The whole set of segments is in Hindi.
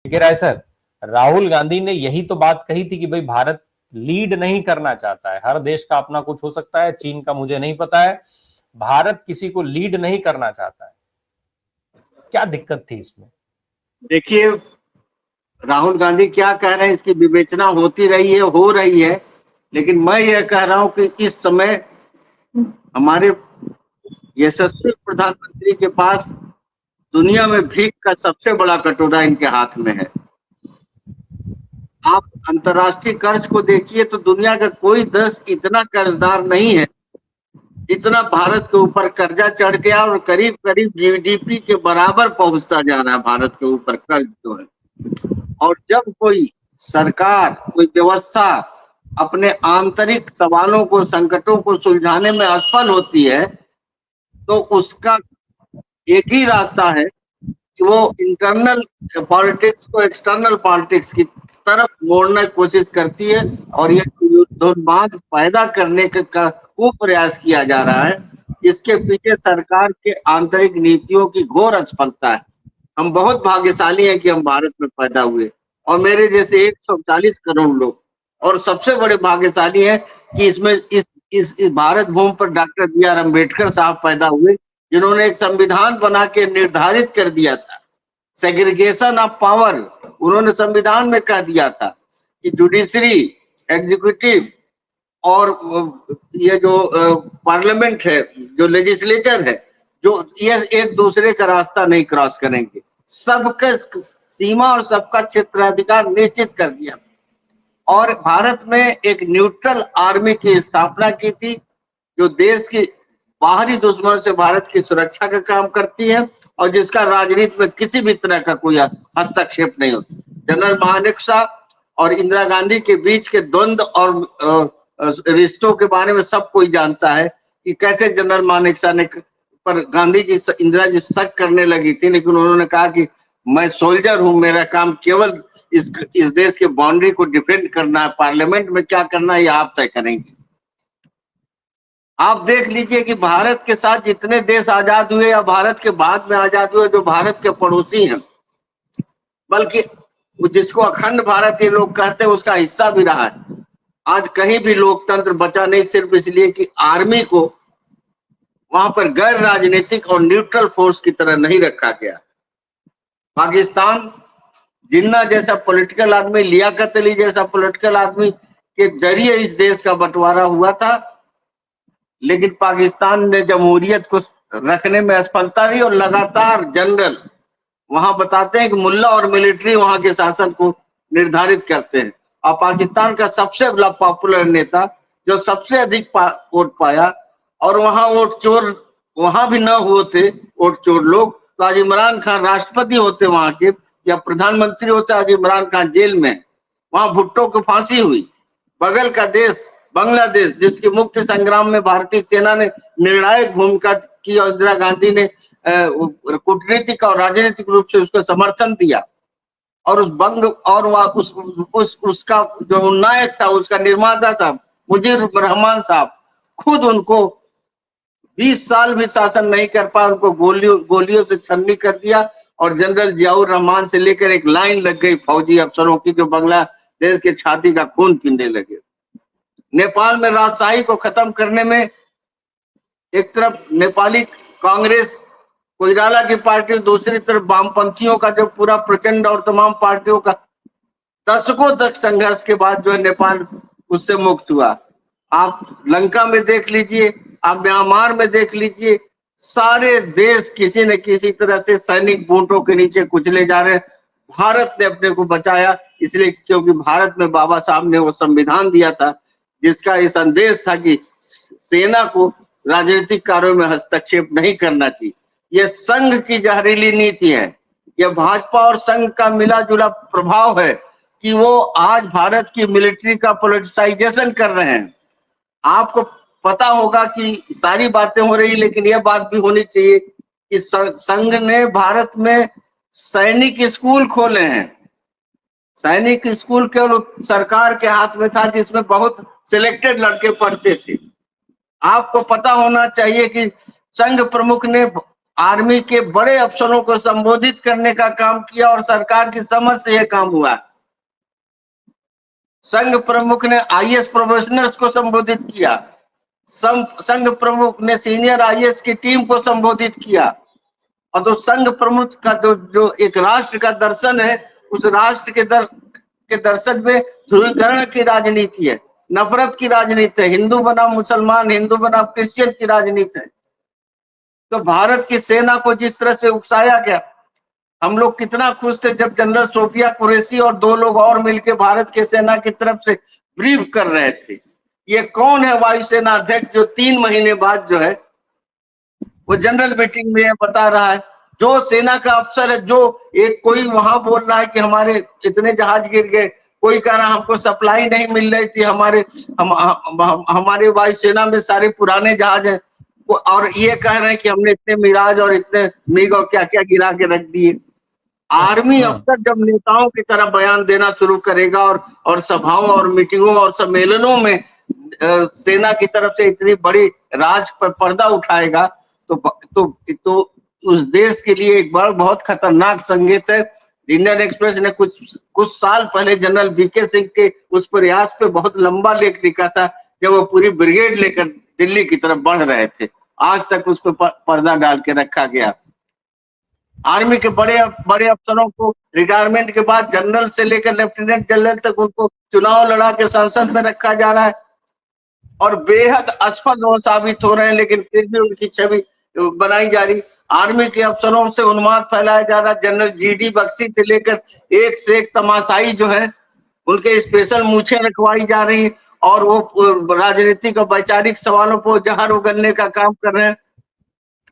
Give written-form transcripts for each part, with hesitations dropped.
लेकिन राय सर, राहुल गांधी ने यही तो बात कही थी कि भाई भारत लीड नहीं करना चाहता है, हर देश का अपना कुछ हो सकता है, चीन का मुझे नहीं पता है, भारत किसी को लीड नहीं करना चाहता है। क्या दिक्कत थी इसमें? देखिए, राहुल गांधी क्या कह रहे हैं इसकी विवेचना होती रही है, हो रही है, लेकिन मैं यह कह रहा हूं कि इस समय हमारे यशस्वी प्रधानमंत्री के पास दुनिया में भीख का सबसे बड़ा कटोरा इनके हाथ में है। आप अंतर्राष्ट्रीय कर्ज को देखिए तो दुनिया का कोई देश इतना कर्जदार नहीं है जितना भारत के ऊपर कर्जा चढ़ गया, और करीब करीब जीडीपी के बराबर पहुंचता जा रहा है भारत के ऊपर कर्ज जो है। और जब कोई सरकार, कोई व्यवस्था अपने आंतरिक सवालों को, संकटों को सुलझाने में असफल होती है, तो उसका एक ही रास्ता है कि वो इंटरनल पॉलिटिक्स को एक्सटर्नल पॉलिटिक्स की तरफ मोड़ने की कोशिश करती है, और ये युद्धोन्माद पैदा करने का खूब प्रयास किया जा रहा है। इसके पीछे सरकार के आंतरिक नीतियों की घोर असफलता है। हम बहुत भाग्यशाली हैं कि हम भारत में पैदा हुए, और मेरे जैसे 140 करोड़ लोग, और सबसे बड़े भाग्यशाली हैं कि इसमें इस भारत भूमि पर डॉक्टर बी.आर. अम्बेडकर साहब पैदा हुए, जिन्होंने एक संविधान बना के निर्धारित कर दिया था सेग्रीगेशन ऑफ पावर। उन्होंने संविधान में कह दिया था कि जुडिशरी, एग्जीक्यूटिव और ये जो पार्लियामेंट है, जो लेजिस्लेचर है, जो ये एक दूसरे का रास्ता नहीं क्रॉस करेंगे। सबका सीमा और सबका क्षेत्राधिकार निश्चित कर दिया, और भारत में एक न्यूट्रल आर्मी की स्थापना की थी, जो देश की बाहरी दुश्मन से भारत की सुरक्षा का काम करती है, और जिसका राजनीति में किसी भी तरह का कोई हस्तक्षेप नहीं होता। जनरल मानेकशॉ और इंदिरा गांधी के बीच के द्वंद्व और रिश्तों के बारे में सब कोई जानता है कि कैसे जनरल मानेकशॉ ने पर गांधी जी, इंदिरा जी शक करने लगी थी, लेकिन उन्होंने कहा कि मैं सोल्जर हूं, मेरा काम केवल इस देश के बाउंड्री को डिफेंड करना है, पार्लियामेंट में क्या करना है ये आप तय करेंगे। आप देख लीजिए कि भारत के साथ जितने देश आजाद हुए या भारत के बाद में आजाद हुए, जो भारत के पड़ोसी हैं, बल्कि जिसको अखंड भारत ये लोग कहते हैं, उसका हिस्सा भी रहा है, आज कहीं भी लोकतंत्र बचा नहीं, सिर्फ इसलिए कि आर्मी को वहां पर गैर राजनीतिक और न्यूट्रल फोर्स की तरह नहीं रखा गया। पाकिस्तान, जिन्ना जैसा पॉलिटिकल आदमी, लियाकत अली जैसा पॉलिटिकल आदमी के जरिए इस देश का बंटवारा हुआ था, लेकिन पाकिस्तान ने जमहूरियत को रखने में असफलता रही, और लगातार जनरल वहां बताते हैं कि मुल्ला और मिलिट्री वहां के शासन को निर्धारित करते हैं। और पाकिस्तान का सबसे बड़ा पॉपुलर नेता, जो सबसे अधिक वोट पाया, और वहां वोट चोर वहां भी ना हुए, वोट चोर लोग, तो आज इमरान खान राष्ट्रपति होते वहां के, या प्रधानमंत्री होते, आज इमरान खान जेल में। वहां भुट्टो को फांसी हुई। बगल का देश बांग्लादेश, जिसके मुक्ति संग्राम में भारतीय सेना ने निर्णायक भूमिका की, और इंदिरा गांधी ने कूटनीतिक और राजनीतिक रूप से उसको समर्थन दिया, और उस बंग और उसका जो नायक था, उसका निर्माता था मुजीब रहमान साहब, खुद उनको 20 साल भी शासन नहीं कर पाया, उनको गोलियों से छन्नी कर दिया, और जनरल जियाउर रहमान से लेकर एक लाइन लग गई फौजी अफसरों की, जो बांग्लादेश के छाती का खून पीने लगे। नेपाल में राजशाही को खत्म करने में एक तरफ नेपाली कांग्रेस, कोइराला की पार्टी, दूसरी तरफ वामपंथियों का जो पूरा प्रचंड और तमाम पार्टियों का दशकों तक संघर्ष के बाद जो है नेपाल उससे मुक्त हुआ। आप लंका में देख लीजिए, आप म्यांमार में देख लीजिए, सारे देश किसी न किसी तरह से सैनिक बूटों के नीचे कुचले जा रहे हैं। भारत ने अपने को बचाया इसलिए क्योंकि भारत में बाबा साहब ने वो संविधान दिया था, जिसका ये संदेश था कि सेना को राजनीतिक कार्यों में हस्तक्षेप नहीं करना चाहिए। यह संघ की जहरीली नीति है, यह भाजपा और संघ का मिला जुला प्रभाव है कि वो आज भारत की मिलिट्री का पॉलिटिसाइजेशन कर रहे हैं। आपको पता होगा कि सारी बातें हो रही, लेकिन यह बात भी होनी चाहिए कि संघ ने भारत में सैनिक स्कूल खोले हैं। सैनिक स्कूल केवल सरकार के हाथ में था, जिसमें बहुत सिलेक्टेड लड़के पढ़ते थे। आपको पता होना चाहिए कि संघ प्रमुख ने आर्मी के बड़े अफसरों को संबोधित करने का काम किया और सरकार की समझ से यह काम हुआ। संघ प्रमुख ने आईएएस प्रोफेशनल्स को संबोधित किया, संघ प्रमुख ने सीनियर आईएएस की टीम को संबोधित किया। और तो संघ प्रमुख का जो एक राष्ट्र का दर्शन है, उस राष्ट्र के दर्शन में ध्रुवीकरण की राजनीति है, नफरत की राजनीति है, हिंदू बनाम मुसलमान, हिंदू बनाम क्रिश्चियन की राजनीति है। तो भारत की सेना को जिस तरह से उकसाया गया, हम लोग कितना खुश थे जब जनरल सोफिया कुरैशी और 2 लोग और मिलकर भारत की सेना की तरफ से ब्रीफ कर रहे थे। ये कौन है वायुसेना अध्यक्ष जो 3 महीने बाद जो है वो जनरल मीटिंग में बता रहा है, जो सेना का अफसर है, जो एक कोई वहां बोल रहा है कि हमारे इतने जहाज गिर गए, कोई कह रहा हमको सप्लाई नहीं मिल रही थी, हमारे वायुसेना में सारे पुराने जहाज हैं, और ये कह रहे हैं कि हमने इतने मिराज और इतने मिग और क्या क्या गिरा के रख दिए। आर्मी अफसर जब नेताओं की तरह बयान देना शुरू करेगा और सभाओं और मीटिंगों और सम्मेलनों में सेना की तरफ से इतनी बड़ी राज पर पर्दा उठाएगा तो उस देश के लिए एक बहुत खतरनाक संकेत है। इंडियन एक्सप्रेस ने कुछ साल पहले जनरल वीके सिंह के उस प्रयास पे बहुत लंबा लेख लिखा था, जब वो पूरी ब्रिगेड लेकर दिल्ली की तरफ बढ़ रहे थे। आज तक उस पर पर्दा डाल के रखा गया। आर्मी के बड़े अफसरों को रिटायरमेंट के बाद जनरल से लेकर लेफ्टिनेंट जनरल तक उनको चुनाव लड़ा के संसद में रखा जा रहा है और बेहद असफल वो साबित हो रहे हैं, लेकिन फिर भी उनकी छवि बनाई जा रही। आर्मी के अफसरों से उन्माद फैलाया जा रहा। जनरल जीडी बख्शी से लेकर एक से एक तमाशाई जो है उनके स्पेशल मूछें रखवाई जा रही और वो राजनीतिक और वैचारिक सवालों पर जहर उगलने का काम कर रहे हैं।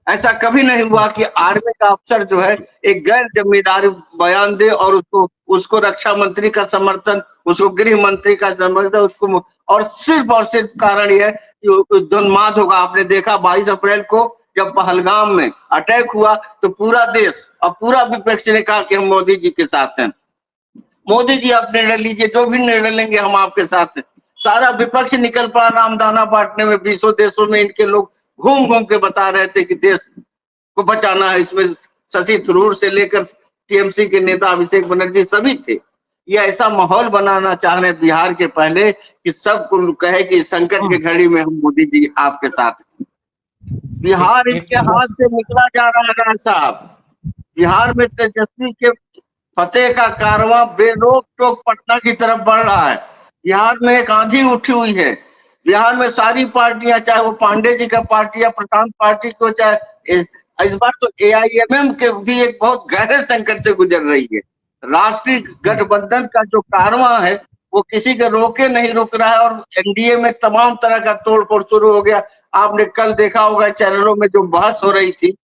ऐसा कभी नहीं हुआ कि आर्मी का अफसर जो है एक गैर जिम्मेदार बयान दे और उसको रक्षा मंत्री का समर्थन, उसको गृह मंत्री का समर्थन, उसको और सिर्फ कारण यह है कि उन्माद होगा। आपने देखा 22 अप्रैल को जब पहलगाम में अटैक हुआ तो पूरा देश और पूरा विपक्ष ने कहा कि हम मोदी जी के साथ हैं। मोदी जी आप निर्णय लीजिए, जो भी निर्णय लेंगे हम आपके साथ हैं। सारा विपक्ष निकल पड़ा रामदाना बांटने में। 20 देशों में इनके लोग घूम घूम के बता रहे थे कि देश को बचाना है। इसमें शशि थरूर से लेकर टीएमसी के नेता अभिषेक बनर्जी सभी थे। ये ऐसा माहौल बनाना चाह रहे बिहार के पहले कि सबको कहे कि संकट के घड़ी में हम मोदी जी आपके साथ हैं। बिहार इनके हाथ से निकला जा रहा है साहब। बिहार में तेजस्वी के फतेह का कारवां बेरोक टोक पटना की तरफ बढ़ रहा है। बिहार में एक आंधी उठी हुई है। बिहार में सारी पार्टियां, चाहे वो पांडे जी का पार्टी या प्रशांत पार्टी को, चाहे इस बार तो एआईएमएम के भी एक बहुत गहरे संकट से गुजर रही है। राष्ट्रीय गठबंधन का जो कारवां है वो किसी के रोके नहीं रुक रहा है और एनडीए में तमाम तरह का तोड़फोड़ शुरू हो गया। आपने कल देखा होगा चैनलों में जो बहस हो रही थी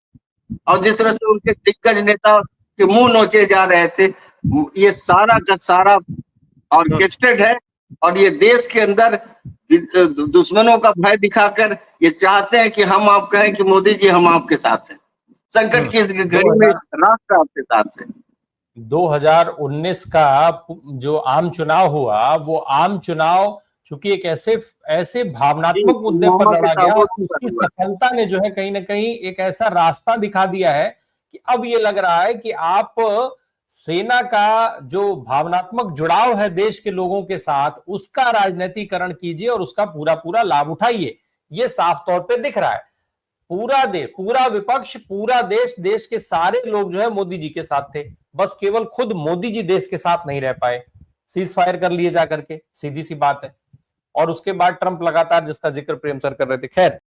और जिस तरह से उनके दिग्गज नेता के मुंह नोचे जा रहे थे, ये सारा का सारा ऑर्केस्ट्रेटेड है और ये देश के अंदर दुश्मनों का भय दिखाकर ये चाहते हैं कि हम आप कहें कि मोदी जी हम आपके साथ हैं। संकट की इस घड़ी में राष्ट्र आपके साथ है। 2019 का जो आम चुनाव हुआ, वो आम चुनाव चूंकि एक ऐसे भावनात्मक मुद्दे पर लड़ा गया, उसकी सफलता ने जो है कहीं ना कहीं एक ऐसा रास्ता दिखा दिया है कि अब ये लग रहा है कि आप सेना का जो भावनात्मक जुड़ाव है देश के लोगों के साथ, उसका राजनीतिकरण कीजिए और उसका पूरा लाभ उठाइए। ये साफ तौर पे दिख रहा है। पूरा विपक्ष, पूरा देश के सारे लोग जो है मोदी जी के साथ थे। बस केवल खुद मोदी जी देश के साथ नहीं रह पाए, सीज फायर कर लिए जाकर के, सीधी सी बात है। और उसके बाद ट्रंप लगातार, जिसका जिक्र प्रेम सर कर रहे थे, खैर